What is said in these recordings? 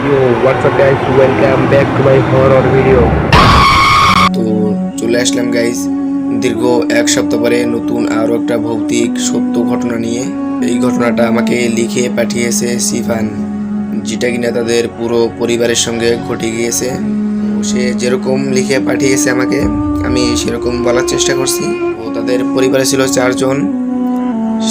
Yo, what's up guys? Welcome back to my horror video. তো চলে আসলাম guys দীর্ঘ এক সপ্তাহ পরে নতুন আরও একটা ভৌতিক সত্য ঘটনা নিয়ে। এই ঘটনাটা আমাকে লিখে পাঠিয়েছে সিফান, যেটা কিনা তাদের পুরো পরিবারের সঙ্গে ঘটে গিয়েছে। সে যেরকম লিখে পাঠিয়েছে আমাকে, আমি সেরকম বলার চেষ্টা করছি। ও তাদের পরিবারে ছিল 4 জন,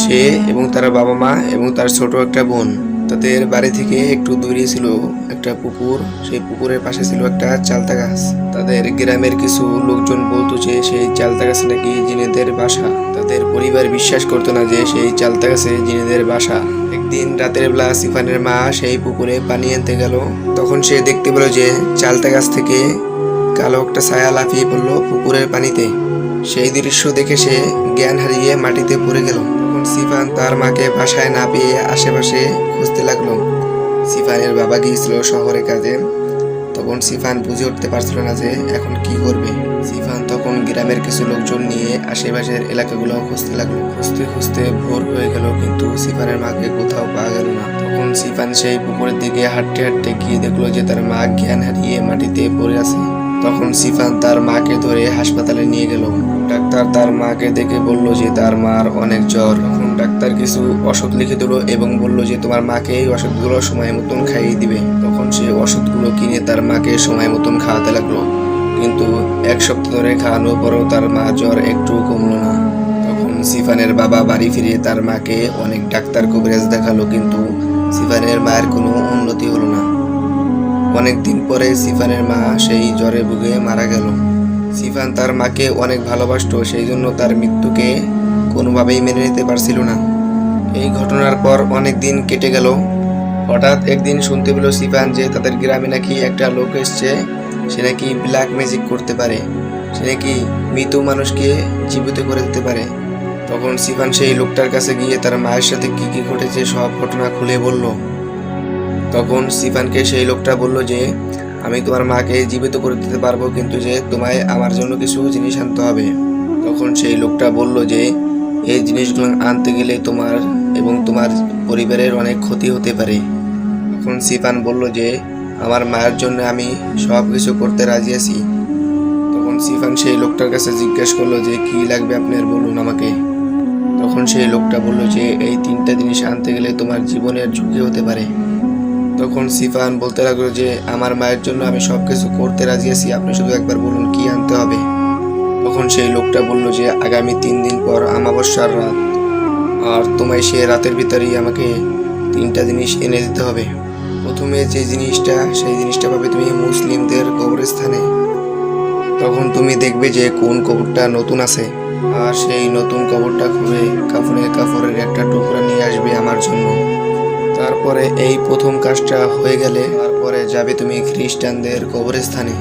সে এবং তার বাবা মা এবং তার ছোট একটা বোন। তাদের বাড়ি থেকে একটু দূরে ছিল একটা পুকুর, সেই পুকুরের পাশে ছিল একটা চালতা গাছ। তাদের গ্রামের কিছু লোকজন বলতো যে সেই চালতা গাছ নাকি জিনেদের বাসা। তাদের পরিবার বিশ্বাস করতো না যে সেই চালতা গাছে জিনেদের বাসা। একদিন রাতের বেলা সিফানের মা সেই পুকুরে পানি আনতে গেল, তখন সে দেখতে পেল যে চালতা গাছ থেকে কালো একটা ছায়া লাফিয়ে পড়লো পুকুরের পানিতে। সেই দৃশ্য দেখে সে জ্ঞান হারিয়ে মাটিতে পড়ে গেল। সিফান তার মাকে বাসায় না পেয়ে আশেপাশে খুঁজতে লাগলো। সিফানের বাবা গিয়েছিল শহরে কাজে, তখন সিফান বুঝে উঠতে পারছিল না যে এখন কি করবে। সিফান তখন গ্রামের কিছু লোকজন নিয়ে আশেপাশের এলাকাগুলো খুঁজতে লাগলো। খুঁজতে খুঁজতে ভোর হয়ে গেল, কিন্তু সিফানের মাকে কোথাও পাওয়া গেল না। তখন সিফান সেই পুকুরের দিকে হাঁটতে হাঁটতে গিয়ে দেখলো যে তার মা জ্ঞান হারিয়ে মাটিতে পড়ে আছে। তখন সিফান তার মাকে ধরে হাসপাতালে নিয়ে গেল। ডাক্তার তার মাকে দেখে বলল যে তার মার অনেক জ্বর। তখন ডাক্তার কিছু ওষুধ লিখে দিল এবং বলল যে তোমার মাকে এই ওষুধগুলো সময় মতন খাইয়ে দিবে। তখন সে ওষুধগুলো কিনে তার মাকে সময় মতন খাওয়াতে লাগলো, কিন্তু 1 সপ্তাহ ধরে খাওয়ানোর পরও তার মা জ্বর একটু কমলো না। তখন সিফানের বাবা বাড়ি ফিরে তার মাকে অনেক ডাক্তার কবিরাজ দেখালো, কিন্তু সিফানের মায়ের কোনো উন্নতি হলো না। অনেক দিন পরে সিফানের মা সেই জ্বরে ভুগে মারা গেল। সিফান তার মাকে অনেক ভালোবাসতো, সেই জন্য তার মৃত্যুকে কোনোভাবেই মেনে নিতে পারছিল না। এই ঘটনার পর অনেক দিন কেটে গেল। হঠাৎ একদিন শুনতে পেল সিফান যে তাদের গ্রামে নাকি একটা লোক এসছে, সে নাকি ব্ল্যাক ম্যাজিক করতে পারে, সে নাকি মৃত মানুষকে জীবিত করে দিতে পারে। তখন সিফান সেই লোকটার কাছে গিয়ে তার মায়ের সাথে কি কি ঘটেছে সব ঘটনা খুলে বলল। তখন সিফানকে সেই লোকটা বলল যে আমি তোমার মাকে জীবিত করে দিতে পারবো, কিন্তু যে তোমায় আমার জন্য কিছু জিনিস আনতে হবে। তখন সেই লোকটা বলল যে এই জিনিসগুলো আনতে গেলে তোমার এবং তোমার পরিবারের অনেক ক্ষতি হতে পারে। তখন সিফান বলল যে আমার মায়ের জন্য আমি সব কিছু করতে রাজি আছি। তখন সিফান সেই লোকটার কাছে জিজ্ঞেস করলো যে কি লাগবে আপনার, বলুন আমাকে। তখন সেই লোকটা বলল যে এই 3টা জিনিস আনতে গেলে তোমার জীবনের ঝুঁকি হতে পারে। তখন সিফান বলতে লাগলো যে আমার মায়ের জন্য আমি সব কিছু করতে রাজি আছি, আপনি শুধু একবার বলুন কি আনতে হবে। তখন সেই লোকটা বলল যে আগামী 3 দিন পর অমাবস্যার রাত, আর তোমায় সে রাতের ভিতরেই আমাকে 3টা জিনিস এনে দিতে হবে। প্রথমে যে জিনিসটা, সেই জিনিসটা পাবে তুমি মুসলিমদের কবরস্থানে। তখন তুমি দেখবে যে কোন কবরটা নতুন আছে, আর সেই নতুন কবরটা খুলে কাপড়ের একটা টুকরা নিয়ে আসবে আমার জন্য। তারপরে এই প্রথম কাজটা হয়ে গেলে তারপরে যাবে তুমি খ্রিস্টানদের কবরস্থানে।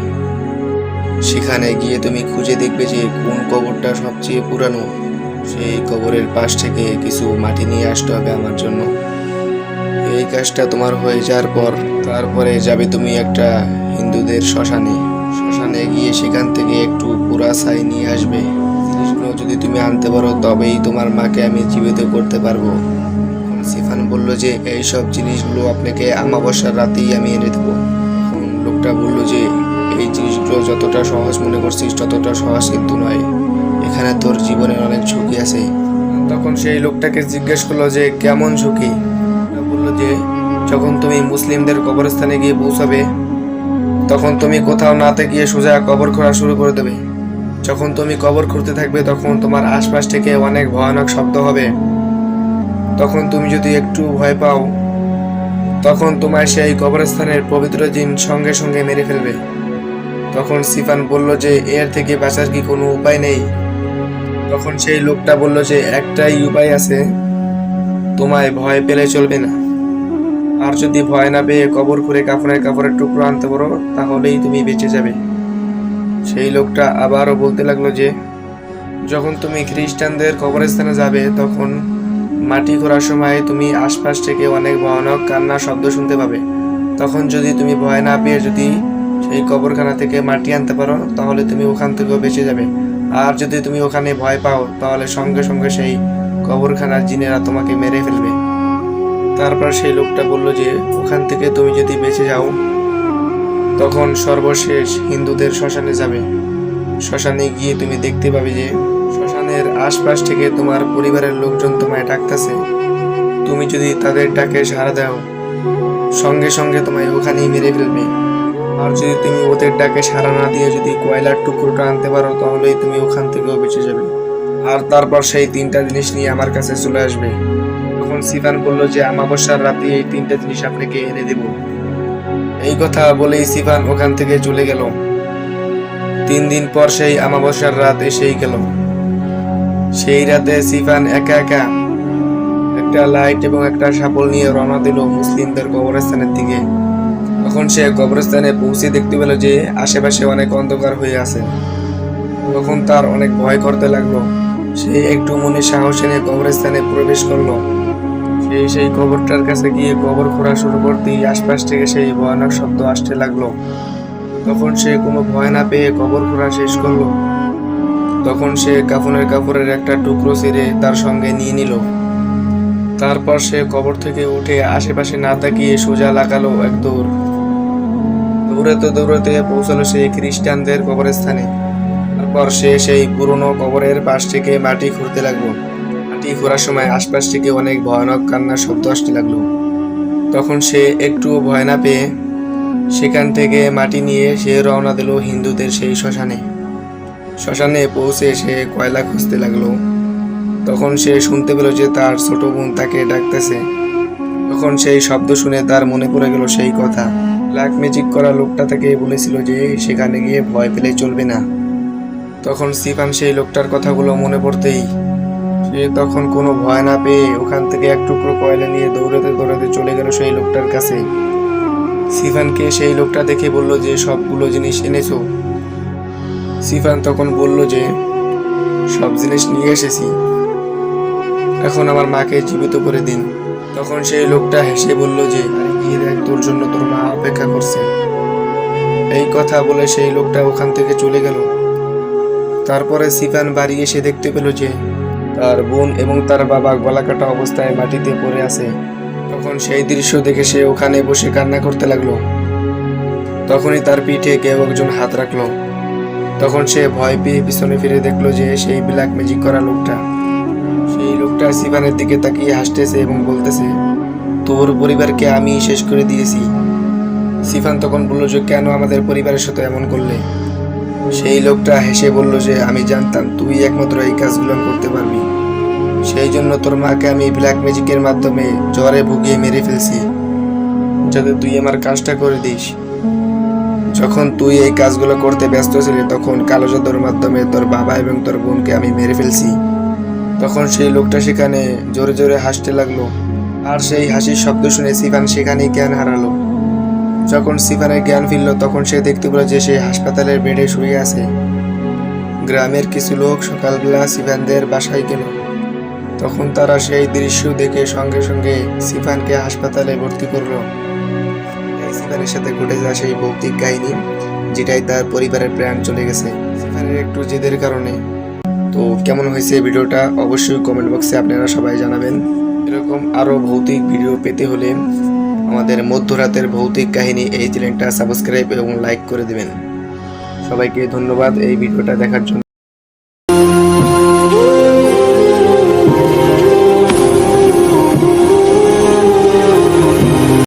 সেখানে গিয়ে তুমি খুঁজে দেখবে যে কোন কবরটা সবচেয়ে পুরানো। সেই কবরের পাশ থেকে কিছু মাটি নিয়ে আসতে হবে আমার জন্য। এই কাজটা তোমার হয়ে যাওয়ার পর তারপরে যাবে তুমি একটা হিন্দুদের শ্মশানে গিয়ে সেখান থেকে একটু পুরা ছাই নিয়ে আসবে। জিনিসগুলো যদি তুমি আনতে পারো তবেই তোমার মাকে আমি জীবিত করতে পারবো। সিফান বলল যে এইসব জিনিসগুলো আপনাকে অমাবস্যার রাতেই আমি এনে দেবো। লোকটা বলল যে এই জিনিসগুলো যতটা সহজ মনে করছিস ততটা সহজ কিন্তু নয়, এখানে তোর জীবনের অনেক ঝুঁকি আছে। তখন সেই লোকটাকে জিজ্ঞেস করলো যে কেমন ঝুঁকি। বলল যে যখন তুমি মুসলিমদের কবরস্থানে গিয়ে পৌঁছাবে, তখন তুমি কোথাও নাতে গিয়ে সোজা কবর খোঁড়া শুরু করে দেবে। যখন তুমি কবর খুঁড়তে থাকবে তখন তোমার আশপাশ থেকে অনেক ভয়ানক শব্দ হবে। তখন তুমি যদি একটু ভয় পাও, তখন তোমার সেই কবরস্থানের পবিত্র জিন সঙ্গে সঙ্গে মেরে ফেলবে। তখন সিফান বলল যে এর থেকে বাঁচার কি কোনো উপায় নেই। তখন সেই লোকটা বলল যে একটাই উপায় আছে, তোমায় ভয় পেলে চলবে না, আর যদি ভয় না পেয়ে কবর খুঁড়ে কাপড়ের টুকরো আনতে পারো তাহলেই তুমি বেঁচে যাবে। সেই লোকটা আবারও বলতে লাগলো যে যখন তুমি খ্রিস্টানদের কবরস্থানে যাবে তখন মাটি খোঁড়ার সময় তুমি আশপাশ থেকে অনেক ভয়ানক কান্নার শব্দ শুনতে পাবে। তখন যদি তুমি ভয় না পেয়ে যদি সেই কবরখানা থেকে মাটি আনতে পারো তাহলে তুমি ওখান থেকেও বেঁচে যাবে, আর যদি তুমি ওখানে ভয় পাও তাহলে সঙ্গে সঙ্গে সেই কবরখানার জিনেরা তোমাকে মেরে ফেলবে। তারপর সেই লোকটা বলল যে ওখান থেকে তুমি যদি বেঁচে যাও তখন সর্বশেষ হিন্দুদের শ্মশানে যাবে। শ্মশানে গিয়ে তুমি দেখতে পাবে যে শ্মশানের আশপাশ থেকে তোমার পরিবারের লোকজন তোমায় ডাকতেছে। তুমি যদি তাদের ডাকে সাড়া দাও সঙ্গে সঙ্গে তোমায় ওখানেই মেরে ফেলবে। আর যদি তুমি ওদের ডাকে সাড়া না দিয়ে যদি কয়লার টুকরোটা আনতে পারো তাহলেই তুমি ওখান থেকেও বেঁচে যাবে। আর তারপর সেই 3টা জিনিস নিয়ে আমার কাছে চলে আসবে। তখন সিফান বলল যে আমাবস্যার রাতে এই 3টা জিনিস আপনাকে এনে দেব। এই কথা বলেই সিফান ওখান থেকে চলে গেল। 3 দিন পর সেই আমাবস্যার রাত এসেই গেল। সেই রাতে সিফান একা একা একটা লাইট এবং একটা শাবল নিয়ে রওনা দিল মুসলিমদের কবরস্থানের দিকে। তখন সে কবরস্থানে পৌঁছে দেখতে পেল যে আশেপাশে অনেক অন্ধকার হয়ে আছে। তখন তার অনেক ভয় করতে লাগলো। সে একটু মনে সাহস এনে কবরস্থানে প্রবেশ করলো। সেই কবরটার কাছে গিয়ে কবর খোঁড়া শুরু করতেই আশপাশ থেকে সেই ভয়ানক শব্দ আসতে লাগলো। তখন সে কোনো ভয় না পেয়ে কবর খোঁড়া শেষ করলো। তখন সে কাপড়ের একটা টুকরো ছিঁড়ে তার সঙ্গে নিয়ে নিল। তারপর সে কবর থেকে উঠে আশেপাশে না তাকিয়ে সোজা লাগালো এক দৌড়। দৌড়াতে পৌঁছালো সেই খ্রিস্টানদের কবরস্থানে। তারপর সে সেই পুরনো কবরের পাশ থেকে মাটি খুঁড়তে লাগলো। মাটি খোঁড়ার সময় আশপাশ থেকে অনেক ভয়ানক কান্নার শব্দ আসতে লাগলো। তখন সে একটু ভয় না পেয়ে সেখান থেকে মাটি নিয়ে সে রওনা দিল হিন্দুদের সেই শ্মশানে পৌঁছে সে কয়লা খুঁজতে লাগলো। তখন সে শুনতে পেল যে তার ছোট বোন তাকে ডাকতেছে। তখন সেই শব্দ শুনে তার মনে পড়ে গেল সেই কথা ব্ল্যাক ম্যাজিক করা লোকটা তাকে বলেছিল যে সেখানে গিয়ে ভয় পেলে চলবে না। তখন সিফান সেই লোকটার কথাগুলো মনে পড়তেই সে তখন কোনো ভয় না পেয়ে ওখান থেকে এক টুকরো কয়লা নিয়ে দৌড়াতে চলে গেল সেই লোকটার কাছে। সিফানকে সেই লোকটা দেখে বলল যে সবগুলো জিনিস এনেছো। সিফান তখন বলল যে সব জিনিস নিয়ে এসেছি, এখন আমার মাকে জীবিত করে দিন। তখন সেই লোকটা হেসে বলল যে গিয়ে দেখ তোর জন্য তোর মা অপেক্ষা করছে। এই কথা বলে সেই লোকটা ওখান থেকে চলে গেল। তারপরে সিফান বাড়ি এসে দেখতে পেল যে তার বোন এবং তার বাবা গলাকাটা অবস্থায় মাটিতে পড়ে আছে। তখন সেই দৃশ্য দেখে সে ওখানে বসে কান্না করতে লাগলো। তখনই তার পিঠে কেউ একজন হাত রাখলো। তখন সে ভয় পেয়ে পিছনে ফিরে দেখলো যে সেই ব্ল্যাক ম্যাজিক করা লোকটা। সেই লোকটা সিফানের দিকে তাকিয়ে হাসতেছে এবং বলতেছে তোর পরিবারকে আমি শেষ করে দিয়েছি। সিফান তখন বলল যে কেন আমাদের পরিবারের সাথে এমন করলে? সেই লোকটা হেসে বলল যে আমি জানতাম তুই একমাত্র এই কাজগুলো করতে পারবি, সেই জন্য তোর মাকে আমি ব্ল্যাক ম্যাজিকের মাধ্যমে জ্বরে ভুগিয়ে মেরে ফেলছি যাতে তুই আমার কাজটা করে দিস। যখন তুই এই কাজগুলো করতে ব্যস্ত ছিলি তখন কালো জাদুর মাধ্যমে তোর বাবা এবং তোর বোনকে আমি মেরে ফেলছি। তখন সেই লোকটা সেখানে জোরে জোরে হাসতে লাগলো। আর সেই হাসির শব্দ শুনে সিফান সেখানেই জ্ঞান হারালো। যখন সিফানের জ্ঞান ফিরল তখন সে দেখতে পেল যে সে হাসপাতালের বেডে শুয়ে আছে। গ্রামের কিছু লোক সকালবেলা সিফানদের বাসায় গেল। তখন তারা সেই দৃশ্য দেখে সঙ্গে সঙ্গে সিফানকে হাসপাতালে ভর্তি করলো। সিফানের সাথে ঘটে যাওয়া সেই ভৌতিক কাহিনী যেটাই তার পরিবারের প্রাণ চলে গেছে সিফানের একটু জেদের কারণে। তো কেমন হয়েছে ভিডিওটা অবশ্যই কমেন্ট বক্সে আপনারা সবাই জানাবেন। এরকম আরো ভৌতিক ভিডিও পেতে হলে আমাদের মধ্যরাতের ভৌতিক কাহিনী এই চ্যানেলটা সাবস্ক্রাইব এবং লাইক করে দিবেন। সবাইকে ধন্যবাদ এই ভিডিওটা দেখার জন্য।